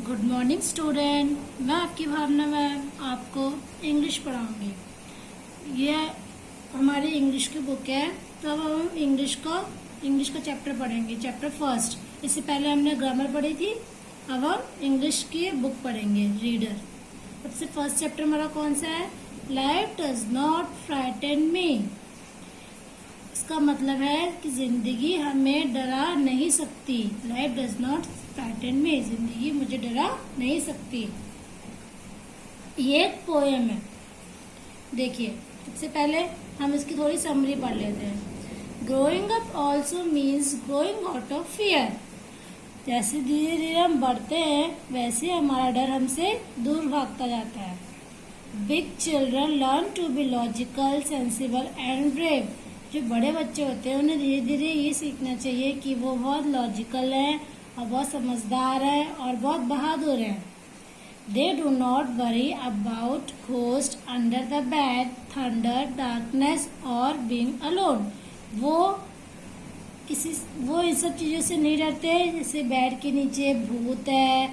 Good morning student. मैं आपकी भावना ma'am आपको इंग्लिश पढ़ाऊंगी। ये हमारी इंग्लिश की बुक है। तो अब हम इंग्लिश का चैप्टर पढ़ेंगे, चैप्टर फर्स्ट। इससे पहले हमने ग्रामर पढ़ी थी, अब हम इंग्लिश की बुक पढ़ेंगे, रीडर। सबसे फर्स्ट चैप्टर हमारा कौन सा है? लाइफ डज नॉट फ्राइटन मी। इसका मतलब है कि जिंदगी हमें डरा नहीं सकती। Life does not frighten me, जिंदगी मुझे डरा नहीं सकती। ये एक पोएम है। देखिए, सबसे पहले हम इसकी थोड़ी समरी पढ़ लेते हैं। Growing up also means growing out of fear. जैसे धीरे धीरे हम बढ़ते हैं वैसे हमारा डर हमसे दूर भागता जाता है। Big children learn to be logical, sensible and brave. जो बड़े बच्चे होते हैं उन्हें धीरे धीरे ये सीखना चाहिए कि वो बहुत लॉजिकल हैं और बहुत समझदार हैं और बहुत बहादुर हैं। They do not worry about ghost under the bed, thunder, darkness और बीइंग अलोन। वो इन सब चीज़ों से नहीं डरते, जैसे बेड के नीचे भूत है,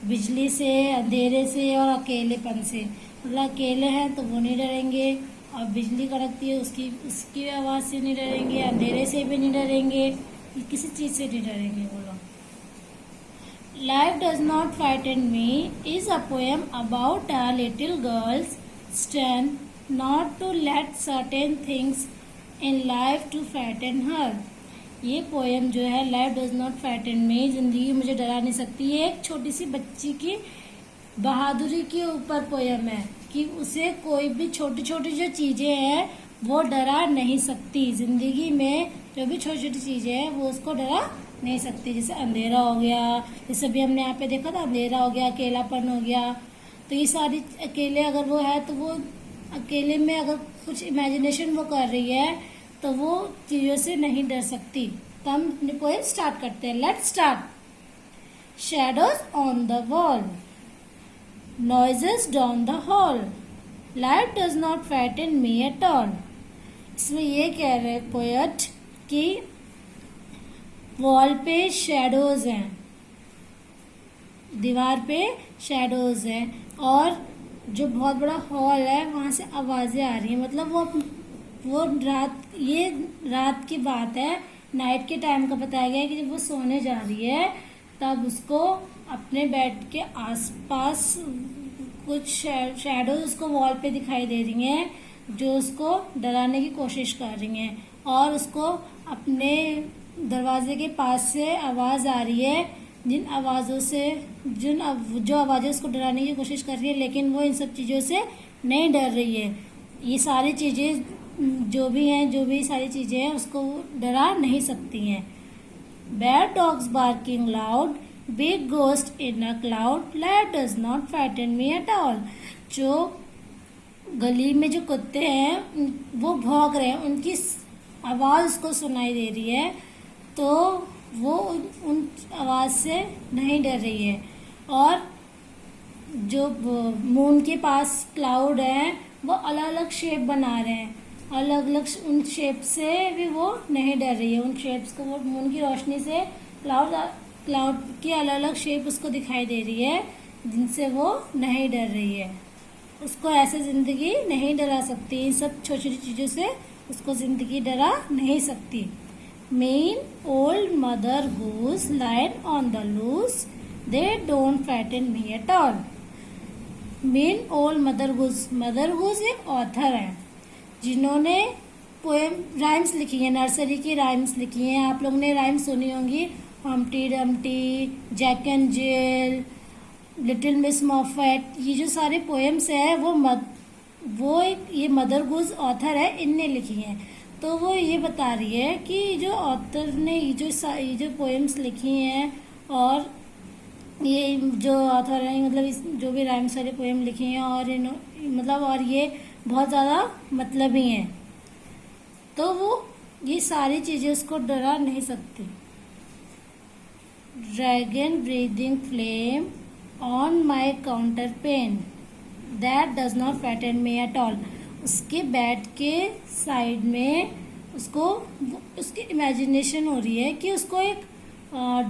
बिजली से, अंधेरे से और अकेलेपन से। मतलब अकेले हैं तो वो नहीं डरेंगे, और बिजली कड़कती है उसकी आवाज़ से नहीं डरेंगे, अंधेरे से भी नहीं डरेंगे, किसी चीज़ से नहीं डरेंगे वो लोग। Life does not frighten me is a poem about a little girl's strength not to let certain things in life to frighten her. ये पोएम जो है, life does not frighten me, जिंदगी मुझे डरा नहीं सकती, ये एक छोटी सी बच्ची की बहादुरी के ऊपर पोएम है कि उसे कोई भी छोटी छोटी जो चीज़ें हैं वो डरा नहीं सकती। ज़िंदगी में जो भी छोटी छोटी चीज़ें हैं वो उसको डरा नहीं सकती। जैसे अंधेरा हो गया, जैसे भी हमने यहाँ पे देखा था, अंधेरा हो गया, अकेलापन हो गया। तो ये सारी, अकेले अगर वो है तो वो अकेले में अगर कुछ इमेजिनेशन वो कर रही है तो वो चीज़ों से नहीं डर सकती। तो हम पोएम स्टार्ट करते हैं। Let's start. Shadows on the wall, noises down the hall, life does not frighten me at all। इसमें ये कह रहे पोएट कि वॉल पे शैडोज हैं, दीवार पे शैडोज हैं, और जो बहुत बड़ा हॉल है वहाँ से आवाज़ें आ रही हैं। मतलब वो ये रात की बात है, नाइट के टाइम का बताया गया है कि जब वो सोने जा रही है तब उसको अपने बेड के आसपास कुछ शैडोज उसको वॉल पे दिखाई दे रही हैं जो उसको डराने की कोशिश कर रही हैं, और उसको अपने दरवाजे के पास से आवाज़ आ रही है जो आवाज़ें उसको डराने की कोशिश कर रही है, लेकिन वो इन सब चीज़ों से नहीं डर रही है। ये सारी चीज़ें जो भी सारी चीज़ें हैं उसको डरा नहीं सकती हैं। Bad dogs barking loud, big ghost in a cloud, life does not frighten me at all. जो गली में जो कुत्ते हैं वो भौंक रहे हैं, उनकी आवाज़ उसको सुनाई दे रही है, तो वो उन आवाज़ से नहीं डर रही है। और जो मून के पास क्लाउड है वो अलग अलग शेप बना रहे हैं, अलग अलग उन शेप से भी वो नहीं डर रही है। उन शेप्स को, वो मून की रोशनी से क्लाउड की अलग अलग शेप उसको दिखाई दे रही है जिनसे वो नहीं डर रही है। उसको ऐसे ज़िंदगी नहीं डरा सकती, इन सब छोटी छोटी चीज़ों से उसको ज़िंदगी डरा नहीं सकती। Mean old Mother Goose lion on the loose, they don't frighten me at all. Mean old Mother Goose एक ऑथर है जिन्होंने पोएम राइम्स लिखी हैं, नर्सरी की राइम्स लिखी हैं। आप लोगों ने राइम्स सुनी होंगी, Humpty Dumpty, Jack and Jill, little Miss Muffet. ये जो सारे पोएम्स हैं ये मदर गूस ऑथर है, इनने लिखी हैं। तो वो ये बता रही है कि जो ऑथर ने ये जो पोएम्स लिखी हैं, और ये जो ऑथर है, मतलब जो भी राइम्स वाले पोएम लिखे हैं, और और ये बहुत ज़्यादा मतलबी हैं, तो वो ये सारी चीज़ें उसको डरा नहीं सकती। Dragon breathing flame on my counterpane, that does not frighten me at all. उसके बेड के साइड में उसकी इमेजिनेशन हो रही है कि उसको एक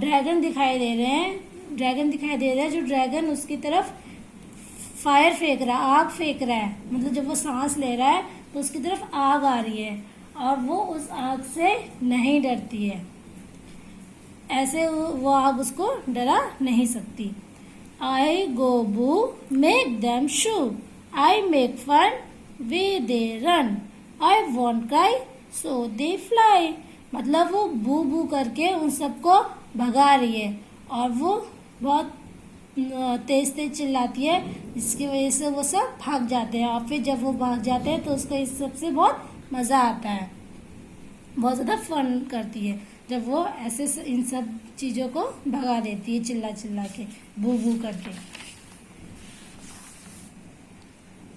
ड्रैगन दिखाई दे रहे हैं ड्रैगन दिखाई दे रहा है, जो ड्रैगन उसकी तरफ फायर फेंक रहा है, आग फेंक रहा है, मतलब जब वो सांस ले रहा है तो उसकी तरफ आग आ रही है और वो उस आग से नहीं डरती है। ऐसे वो आग उसको डरा नहीं सकती। I go boo make them shoo, I make fun way they run, I won't cry so they fly. मतलब वो बू बू करके उन सबको भगा रही है और वो बहुत तेज तेज चिल्लाती है, जिसकी वजह से वो सब भाग जाते हैं। और फिर जब वो भाग जाते हैं तो उसको इस सब से बहुत मज़ा आता है, बहुत ज़्यादा फन करती है जब वो ऐसे इन सब चीज़ों को भगा देती है, चिल्ला चिल्ला के, बू बू करके।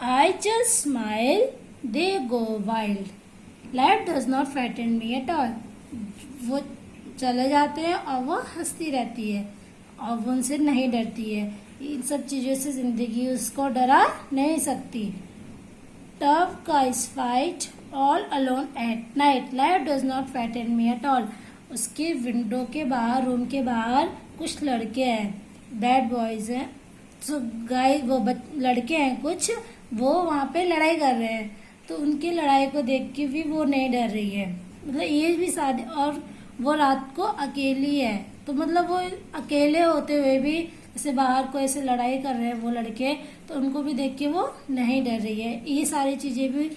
I just smile they go wild, life does not frighten me at all. वो चले जाते हैं और वो हंसती रहती है और वो उनसे नहीं डरती है। इन सब चीज़ों से ज़िंदगी उसको डरा नहीं सकती। Tough guys fight all alone at night, life does not frighten me at all. उसके विंडो के बाहर, रूम के बाहर कुछ लड़के हैं, बैड बॉयज़ हैं, तो लड़के हैं कुछ, वो वहाँ पे लड़ाई कर रहे हैं, तो उनकी लड़ाई को देख के भी वो नहीं डर रही है। मतलब ये भी शादी, और वो रात को अकेली है, तो मतलब वो अकेले होते हुए भी जैसे बाहर को ऐसे लड़ाई कर रहे हैं वो लड़के, तो उनको भी देख के वो नहीं डर रही है। ये सारी चीज़ें भी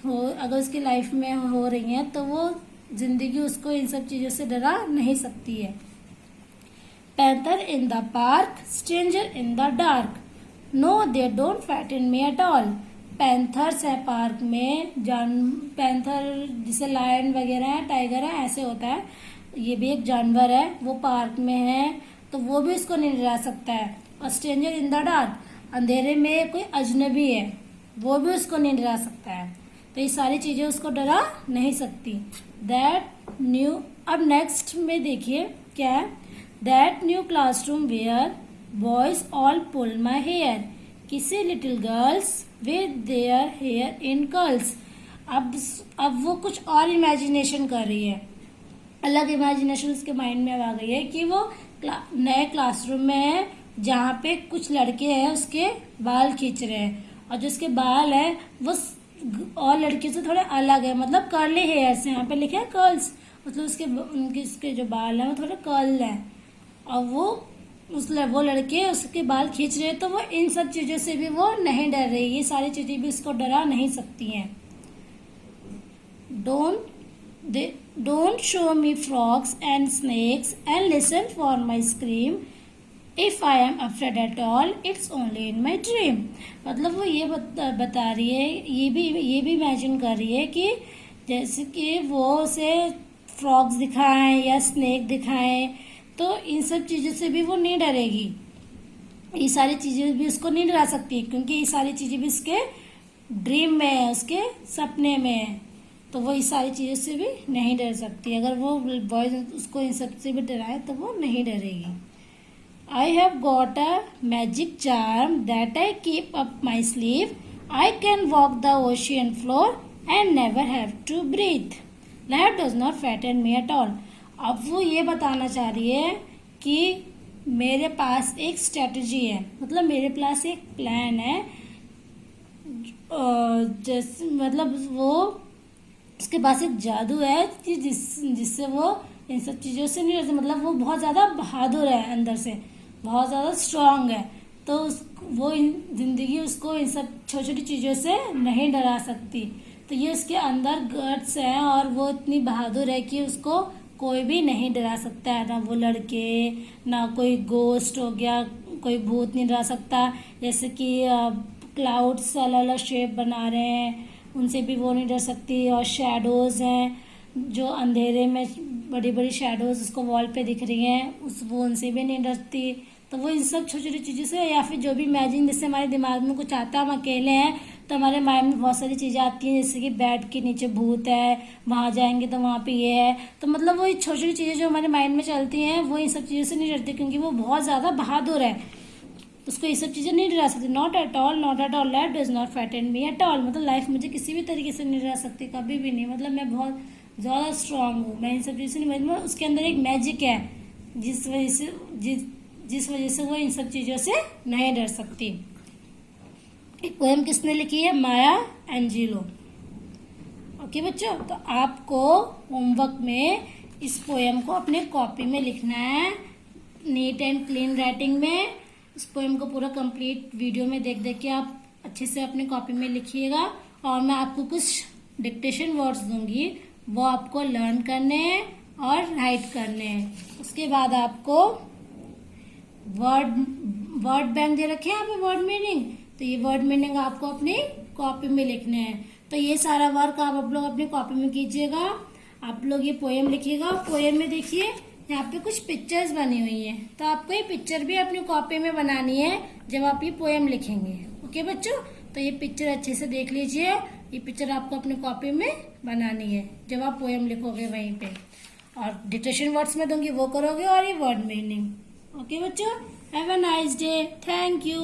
अगर उसकी लाइफ में हो रही हैं तो वो ज़िंदगी उसको इन सब चीज़ों से डरा नहीं सकती है। Panther in the park, stranger in the dark, no they don't frighten me at all. Panthers है पार्क में, पैंथर जिसे लायन वगैरह है, टाइगर है, ऐसे होता है, ये भी एक जानवर है, वो पार्क में है तो वो भी उसको नहीं डरा सकता है। और स्ट्रेंजर इन द डार्क, अंधेरे में कोई अजनबी है, वो भी उसको नहीं डरा सकता है। तो ये सारी चीज़ें उसको डरा नहीं सकती। दैट न्यू, अब नेक्स्ट में देखिए क्या है, that new classroom where boys all pull my hair, kissy little girls with their hair in curls. अब वो कुछ और इमेजिनेशन कर रही है, अलग इमेजिनेशन उसके माइंड में आ गई है कि वो नए क्लासरूम में है जहाँ पे कुछ लड़के हैं उसके बाल खींच रहे हैं, और जो उसके बाल है वो और लड़कियों से थोड़े अलग है, मतलब कर्ली हेयर से, यहाँ पे लिखे हैं कर्ल्स, मतलब उसके जो बाल हैं वो थोड़े कर्ल हैं, और वो लड़के उसके बाल खींच रहे हैं, तो वो इन सब चीज़ों से भी वो नहीं डर रही, ये सारी चीज़ें भी उसको डरा नहीं सकती हैं। Don't show me frogs and snakes and listen for my scream. If I am afraid at all, it's only in my dream. मतलब वो ये बता रही है, ये भी इमेजिन कर रही है कि जैसे कि वो उसे फ्रॉग्स दिखाएं या स्नेक दिखाएं, तो इन सब चीज़ों से भी वो नहीं डरेगी। ये सारी चीज़ें भी उसको नहीं डरा सकती, क्योंकि ये सारी चीज़ें भी उसके ड्रीम में है, उसके सपने में है, तो वो इस सारी चीज़ों से भी नहीं डर सकती। अगर वो बॉयज उसको इन सब से भी डराए तो वो नहीं डरेगी। I have got a magic charm that I keep up my sleeve, I can walk the ocean floor and never have to breathe, life does not frighten me at all. अब वो ये बताना चाह रही है कि मेरे पास एक स्ट्रेटजी है, मतलब मेरे पास एक प्लान है, मतलब वो उसके पास एक जादू है कि जिससे वो इन सब चीज़ों से नहीं डरती, मतलब वो बहुत ज़्यादा बहादुर है, अंदर से बहुत ज़्यादा स्ट्रांग है, तो वो ज़िंदगी उसको इन सब छोटी छोटी चीज़ों से नहीं डरा सकती। तो ये उसके अंदर गट्स है और वो इतनी बहादुर है कि उसको कोई भी नहीं डरा सकता है, ना वो लड़के, ना कोई गोस्ट हो गया, कोई भूत नहीं डरा सकता। जैसे कि क्लाउड्स अलग अलग शेप बना रहे हैं, उनसे भी वो नहीं डर सकती। और शैडोज़ हैं जो अंधेरे में बड़ी बड़ी शैडोज़ उसको वॉल पे दिख रही हैं, वो उनसे भी नहीं डरती। तो वो इन सब छोटी छोटी चीज़ों से, या फिर जो भी इमेजिन, जैसे हमारे दिमाग में कुछ आता है, हम अकेले हैं तो हमारे माइंड में बहुत सारी चीज़ें आती हैं, जैसे कि बेड के नीचे भूत है, वहाँ जाएंगे तो वहाँ पे ये है। तो मतलब वो छोटी छोटी चीज़ें जो हमारे माइंड में चलती हैं वो इन सब चीज़ों से नहीं डरती, क्योंकि वो बहुत ज़्यादा बहादुर है, उसको ये सब चीज़ें नहीं डरा सकती। Not at all, life does not frighten me at all, मतलब लाइफ मुझे किसी भी तरीके से नहीं डरा सकती, कभी भी नहीं। मतलब मैं बहुत ज़्यादा स्ट्रांग हूँ, मैं इन सब चीज़ों से नहीं, मतलब उसके अंदर एक मैजिक है जिस वजह से जिस वजह से वो इन सब चीज़ों से नहीं डर सकती। एक पोएम किसने लिखी है? माया एंजेलो। ओके बच्चों, तो आपको होमवर्क में इस पोएम को अपने कॉपी में लिखना है, नीट एंड क्लीन राइटिंग में। इस पोएम को पूरा कंप्लीट वीडियो में देख देख के आप अच्छे से अपने कॉपी में लिखिएगा। और मैं आपको कुछ डिक्टेशन वर्ड्स दूंगी, वो आपको लर्न करने हैं और राइट करने हैं। उसके बाद आपको वर्ड बैंक दे रखे हैं यहाँ पे, वर्ड मीनिंग, तो ये वर्ड मीनिंग आपको अपनी कॉपी में लिखने हैं। तो ये सारा वर्क आप लोग अपनी कॉपी में कीजिएगा। आप लोग ये पोएम लिखिएगा। पोएम में देखिए यहाँ पे कुछ पिक्चर्स बनी हुई हैं, तो आपको ये पिक्चर भी अपनी कॉपी में बनानी है जब आप ये पोएम लिखेंगे। ओके बच्चों, तो ये पिक्चर अच्छे से देख लीजिए। ये पिक्चर आपको अपनी कॉपी में बनानी है जब आप पोएम लिखोगे वहीं पे। और डिक्टेशन वर्ड्स में दूंगी वो करोगे, और ये वर्ड मीनिंग। ओके बच्चों, have a nice day, thank you.